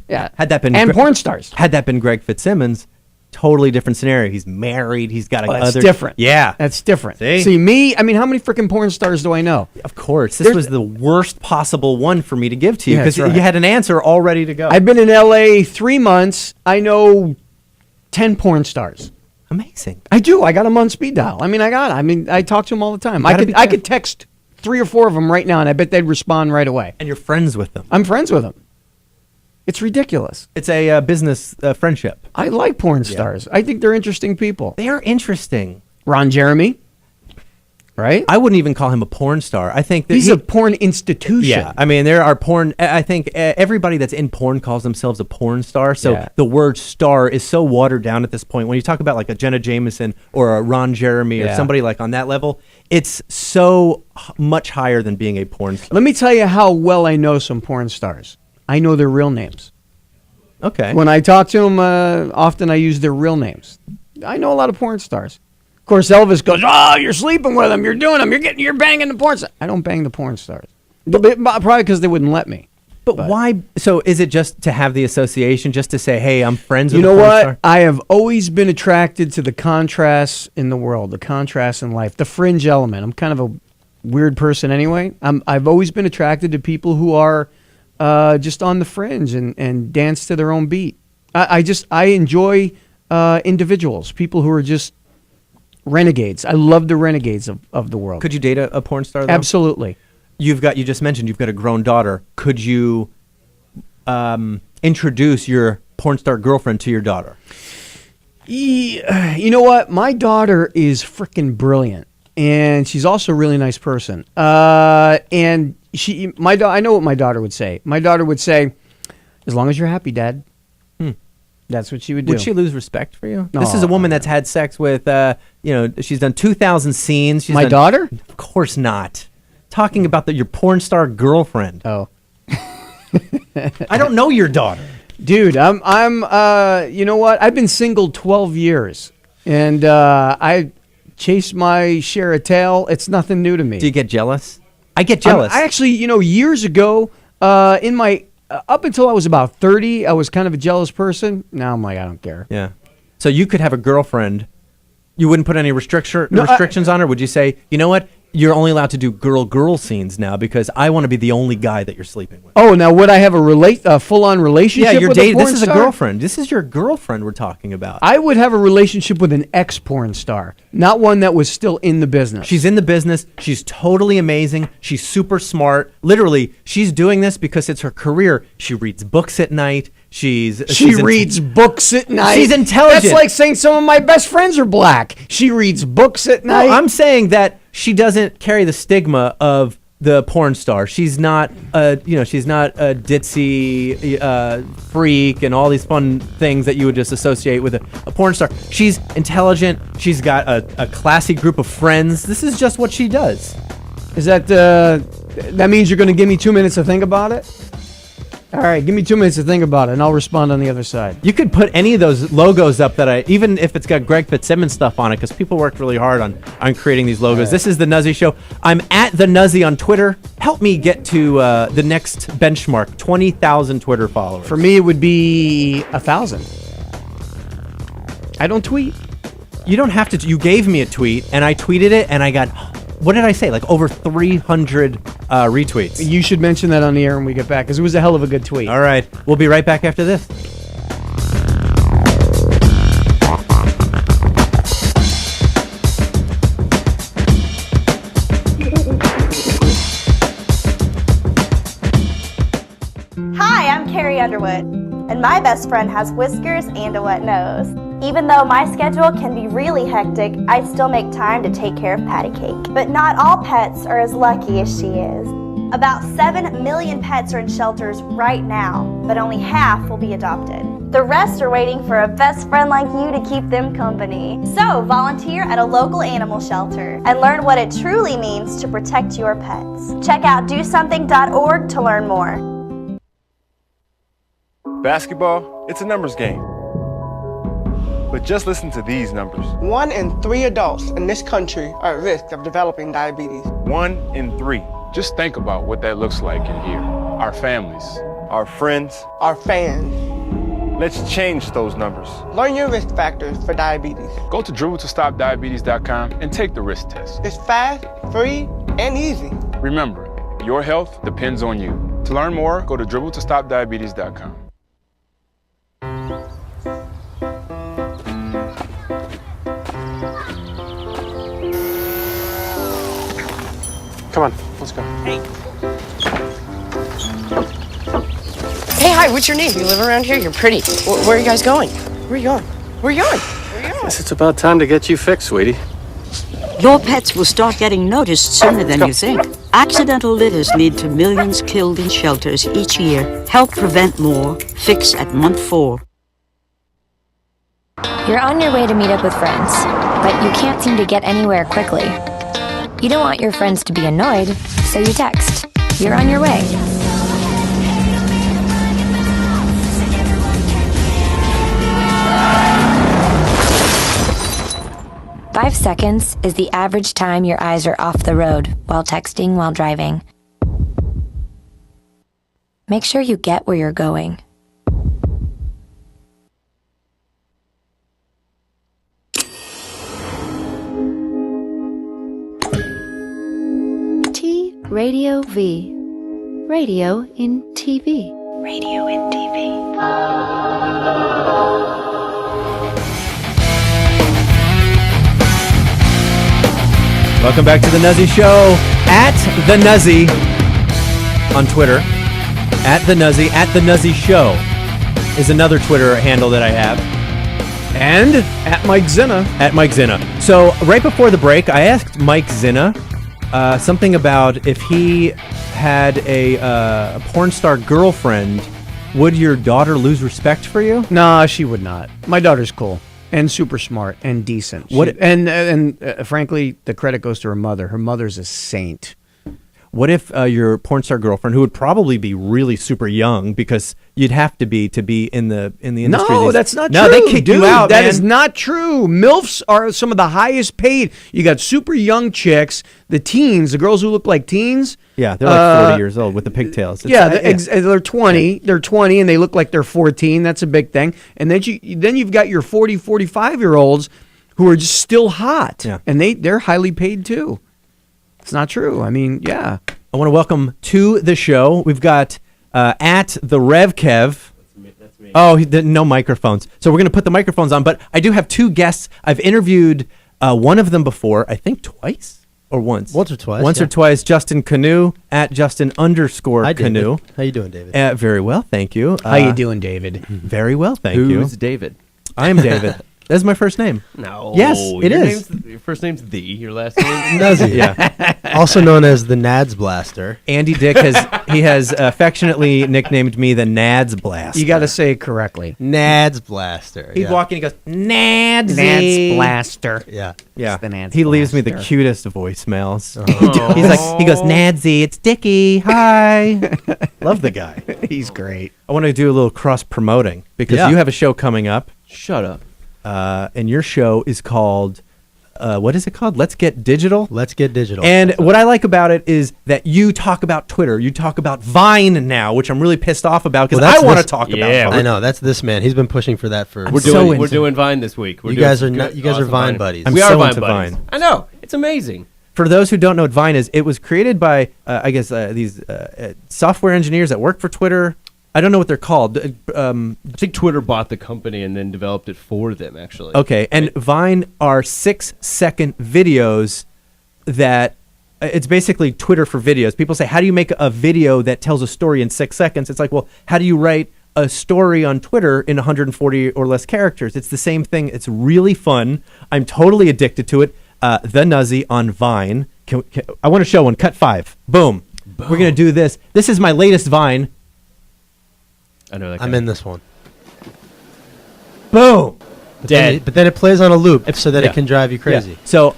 Yeah. Had that been porn stars. Had that been Greg Fitzsimmons, totally different scenario. He's married. He's got Oh, other. that's different. Yeah, That's different. See? Me, I mean, how many freaking porn stars do I know? of course. This was the worst possible one for me to give to you Yeah, because that's right. you had an answer all ready to go. I've been in LA 3 months. I know 10 porn stars. Amazing. I do. I got them on speed dial. I talk to them all the time. Gotta be I could text 3 or 4 of them right now, and I bet they'd respond right away. And you're friends with them. I'm friends with them. It's ridiculous. It's a business friendship. I like porn stars. I think they're interesting people. They are interesting. Ron Jeremy, right? I wouldn't even call him a porn star. I think that He's a porn institution. Yeah, I mean, there are porn. I think everybody that's in porn calls themselves a porn star. So Yeah. the word star is so watered down at this point. When you talk about like a Jenna Jameson or a Ron Jeremy or Yeah. somebody like on that level, it's so much higher than being a porn star. Let me tell you how well I know some porn stars. I know their real names. Okay. When I talk to them, often I use their real names. I know a lot of porn stars. Of course, Elvis goes, "Oh, you're sleeping with them. You're doing them. You're banging the porn stars." I don't bang the porn stars. Probably because they wouldn't let me. But why? So is it just to have the association, just to say, "Hey, I'm friends with You a know porn what? star"? I have always been attracted to the contrasts in the world, the contrasts in life, the fringe element. I'm kind of a weird person anyway. I've always been attracted to people who are just on the fringe and dance to their own beat. I enjoy individuals, people who are just renegades. I love the renegades of the world. Could you date a porn star, though? Absolutely. You just mentioned you've got a grown daughter. Could you introduce your porn star girlfriend to your daughter? You know what? My daughter is freaking brilliant, and she's also a really nice person. And I know what my daughter would say. My daughter would say, "As long as you're happy, Dad." That's what she would do. Would she lose respect for you? No. This is a woman that's had sex with, she's done 2,000 scenes. My daughter? Of course not. Talking about your porn star girlfriend. Oh. I don't know your daughter. Dude, I'm you know what? I've been single 12 years, and I chased my share of tail. It's nothing new to me. Do you get jealous? I get jealous. I actually, years ago, in my up until I was about 30, I was kind of a jealous person. Now I'm like, I don't care. Yeah. So you could have a girlfriend. You wouldn't put any restrictions on her? Would you say, you know what? You're only allowed to do girl-girl scenes now because I want to be the only guy that you're sleeping with. Oh, now would I have a full-on relationship? Yeah, you're with dating. a porn This is star? a girlfriend. This is your girlfriend we're talking about. I would have a relationship with an ex-porn star, not one that was still in the business. She's in the business. She's totally amazing. She's super smart. Literally, she's doing this because it's her career. She reads books at night. She reads books at night. She's intelligent. That's like saying some of my best friends are black. She reads books at night. No, I'm saying that she doesn't carry the stigma of the porn star. She's not she's not a ditzy freak and all these fun things that you would just associate with a porn star. She's intelligent. She's got a classy group of friends. This is just what she does. Is that means you're going to give me 2 minutes to think about it? All right, give me 2 minutes to think about it, and I'll respond on the other side. You could put any of those logos up even if it's got Greg Fitzsimmons stuff on it, because people worked really hard on creating these logos. Right. This is The Nuzzy Show. I'm at The Nuzzy on Twitter. Help me get to the next benchmark, 20,000 Twitter followers. For me, it would be 1,000. I don't tweet. You don't have to. You gave me a tweet, and I tweeted it, and I got... What did I say? Like over 300 retweets. You should mention that on the air when we get back, because it was a hell of a good tweet. All right. We'll be right back after this. Hi, I'm Carrie Underwood, and my best friend has whiskers and a wet nose. Even though my schedule can be really hectic, I still make time to take care of Patty Cake. But not all pets are as lucky as she is. About 7 million pets are in shelters right now, but only half will be adopted. The rest are waiting for a best friend like you to keep them company. So volunteer at a local animal shelter and learn what it truly means to protect your pets. Check out DoSomething.org to learn more. Basketball, it's a numbers game. But just listen to these numbers. 1 in 3 adults in this country are at risk of developing diabetes. 1 in 3. Just think about what that looks like in here. Our families. Our friends. Our fans. Let's change those numbers. Learn your risk factors for diabetes. Go to dribble2stopdiabetes.com and take the risk test. It's fast, free, and easy. Remember, your health depends on you. To learn more, go to dribble2stopdiabetes.com. Come on, let's go. Hey, hi, what's your name? You live around here? You're pretty. Where are you guys going? Where are you going? Where are you going? Where are you going? Guess it's about time to get you fixed, sweetie. Your pets will start getting noticed sooner than you think. Accidental litters lead to millions killed in shelters each year. Help prevent more. Fix at month 4. You're on your way to meet up with friends, but you can't seem to get anywhere quickly. You don't want your friends to be annoyed, so you text. You're on your way. Five seconds is the average time your eyes are off the road while texting while driving. Make sure you get where you're going. TradioV. Radio in TV. Radio in TV. Welcome back to The Nuzzy Show. At The Nuzzy on Twitter. At The Nuzzy. At The Nuzzy Show is another Twitter handle that I have. And at Mike Zinna. At Mike Zinna. So right before the break, I asked Mike Zinna something about if he had a porn star girlfriend, would your daughter lose respect for you? Nah, she would not. My daughter's cool and super smart and decent. Frankly, the credit goes to her mother. Her mother's a saint. What if your porn star girlfriend, who would probably be really super young, because you'd have to be in the industry? No, that's not true. No, they kick you out. That is not true. MILFs are some of the highest paid. You got super young chicks, the teens, the girls who look like teens. Yeah, they're like 40 years old with the pigtails. They're 20. They're 20 and they look like they're 14. That's a big thing. And then you've got your 40, 45-year-olds who are just still hot. Yeah. And they're highly paid too. It's not true. I mean, yeah. I want to welcome to the show. We've got at the Rev Kev. That's me. Oh, no microphones. So we're going to put the microphones on. But I do have two guests. I've interviewed one of them before, I think twice. Or once? Once or twice. Once or twice. Justin Canoe at Justin_Canoe. Hi, David. How you doing, David? Very well, thank you. How you doing, David? Very well, thank you. Who's David? I am David. That's my first name. No. Yes, it is. Your first name's The. Your last name? Nuzzy. Yeah. Also known as the Nads Blaster. Andy Dick has affectionately nicknamed me the Nads Blaster. You got to say it correctly. Nads Blaster. He'd walk in, he goes, Nadsy. Nads Blaster. Yeah. Yeah. It's the Nads He leaves me the Blaster. cutest voicemails. Oh. He goes, Nadsy, it's Dickie. Hi. Love the guy. He's great. I want to do a little cross promoting because you have a show coming up. Shut up. And your show is called, what is it called? Let's Get Digital? Let's Get Digital. And what I like about it is that you talk about Twitter. You talk about Vine now, which I'm really pissed off about because I want to talk about Vine. I know. That's this man. He's been pushing for that for... We're doing Vine this week. You guys are Vine buddies. We are so Vine into buddies. Vine. I know. It's amazing. For those who don't know what Vine is, it was created by, these software engineers that work for Twitter. I don't know what they're called. I think Twitter bought the company and then developed it for them, actually. Okay, and Vine are 6-second videos that it's basically Twitter for videos. People say, how do you make a video that tells a story in 6 seconds? It's like, well, how do you write a story on Twitter in 140 or less characters? It's the same thing. It's really fun. I'm totally addicted to it. The Nuzzy on Vine. I want to show one. Cut 5. Boom. We're going to do this. This is my latest Vine. I know that guy. I'm in this one. Boom. But then it plays on a loop so that it can drive you crazy. Yeah. So,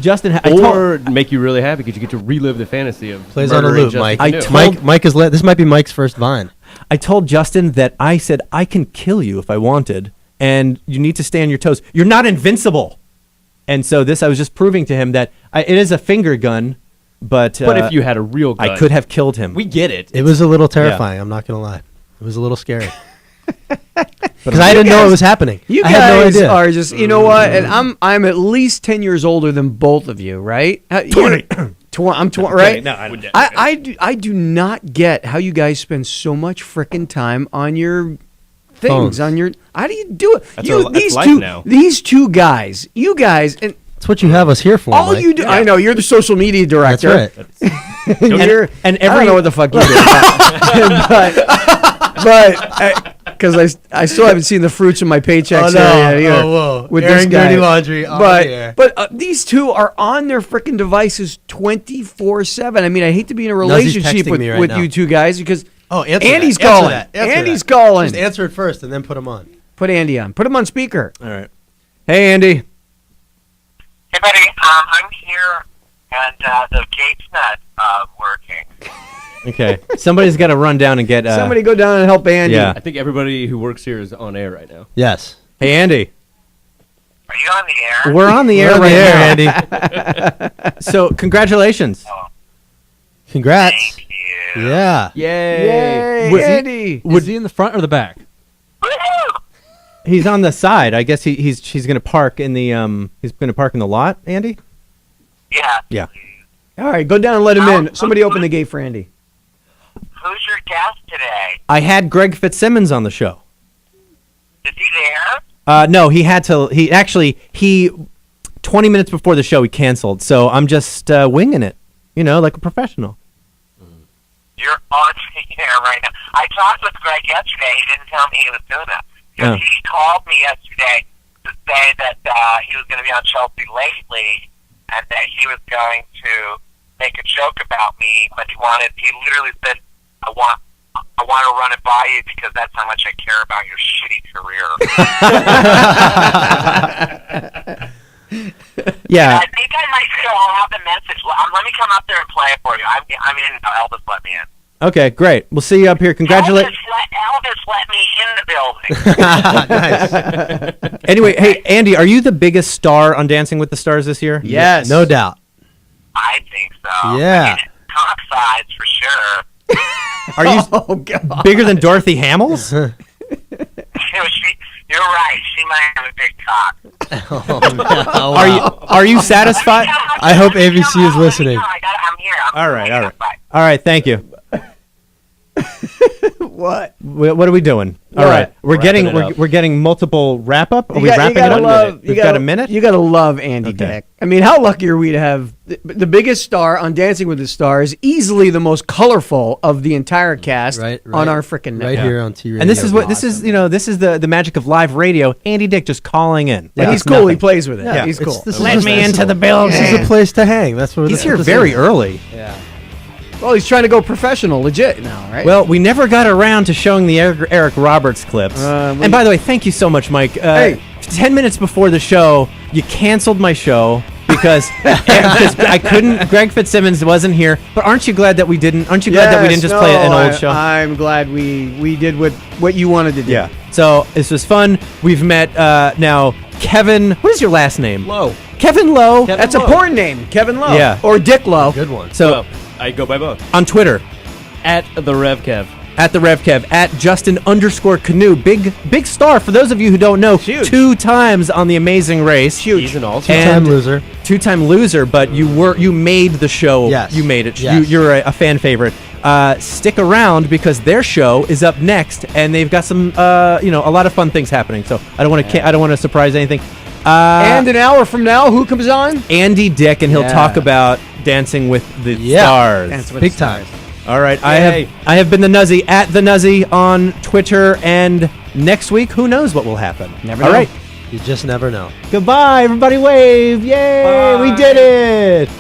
Justin, or make you really happy because you get to relive the fantasy of plays on a loop, Justin Mike. Mike is this might be Mike's first Vine. I told Justin that I said I can kill you if I wanted, and you need to stay on your toes. You're not invincible. And so I was just proving to him that it is a finger gun, but if you had a real gun, I could have killed him. We get it. It was a little terrifying. I'm not gonna lie. It was a little scary. Because I didn't know it was happening. You I had no guys idea. are just, you know what? And I'm at least 10 years older than both of you, right? 20. I'm 20, right? No, I do not get how you guys spend so much frickin' time on your things, Phones. How do you do it? That's life now. These two guys, you guys, and That's what you have us here for. all Mike. you do, I know, you're the social media director. That's right. and I don't know what the fuck you do. but because I still haven't seen the fruits of my paychecks whoa. with Airing this guy. dirty laundry on the air. But these two are on their freaking devices 24/7. I mean, I hate to be in a relationship texting me right with now. you two guys because answer Andy's that. calling. Answer Andy's that. calling. Just answer it first and then put him on. Put Andy on. Put him on speaker. All right. Hey, Andy. Hey, buddy. I'm here, and the gate's not working. Okay. Somebody's got to run down and get... Somebody go down and help Andy. Yeah. I think everybody who works here is on air right now. Yes. Hey, Andy. Are you on the air? We're on the air on right the now, air, Andy. So, congratulations. Congrats. Thank you. Yeah. Yay, Andy. Was he in the front or the back? He's on the side. I guess he's going to park in the he's going to park in the lot, Andy? Yeah. Yeah. All right, go down and let him in. Somebody open the gate for Andy. Who's your guest today? I had Greg Fitzsimmons on the show. Is he there? No, he had to. He 20 minutes before the show, he canceled. So I'm just winging it, like a professional. You're on the air right now. I talked with Greg yesterday. He didn't tell me he was doing that. Because he called me yesterday to say that he was going to be on Chelsea lately and that he was going to make a joke about me, but he literally said, I want to run it by you because that's how much I care about your shitty career. Yeah. I think I might still have the message. Let me come up there and play it for you. I'm in. Elvis let me in. Okay, great. We'll see you up here. Congratulations. Elvis let me in the building. Nice. Anyway, hey, Andy, are you the biggest star on Dancing with the Stars this year? Yes. No doubt. I think so. Yeah. cock size for sure. Are you bigger than Dorothy Hamels? You're right. She might have a big cock. Are you satisfied? I hope ABC is listening. I'm here. All right. Thank you. What? What are we doing? All right, we're getting multiple wrap up. Are we wrapping it up? We've got a minute. You gotta love Andy Dick. I mean, how lucky are we to have the biggest star on Dancing with the Stars, easily the most colorful of the entire cast on our freaking network. Right here on T Radio. And this is the magic of live radio. Andy Dick just calling in. Like he's cool. He plays with it. Yeah. He's cool. Let me into the building. This is a place to hang. That's what he's here very early. Yeah. Well, he's trying to go professional, legit now, right? Well, we never got around to showing the Eric Roberts clips. And by the way, thank you so much, Mike. Hey. 10 minutes before the show, you canceled my show because I couldn't. Greg Fitzsimmons wasn't here. But aren't you glad that we didn't? Aren't you glad that we didn't just play an old show? I'm glad we did what you wanted to do. Yeah. So this was fun. We've met now Kevin. What is your last name? Lowe. Kevin Lowe. That's a porn name, Kevin Lowe. Yeah. Or Dick Lowe. Good one. So I go by both. on Twitter. At the RevKev. At the RevKev, at Justin_Canoe. Big star. For those of you who don't know, Huge. 2 times on The Amazing Race. Huge. He's an all-star. Two-time loser. 2-time loser, but you made the show. Yes. You made it. Yes. You're a fan favorite. Stick around because their show is up next, and they've got some a lot of fun things happening. So I don't want to surprise anything. And an hour from now, who comes on? Andy Dick, and he'll talk about Dancing with the Stars. Dance with Big the time. Stars. All right, Yay. I have been the Nuzzy, at the Nuzzy on Twitter, and next week, who knows what will happen? Never All know. right, You just never know. goodbye, everybody. Wave! Yay! Bye. We did it.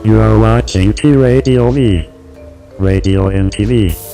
You are watching TradioV. Radio and TV.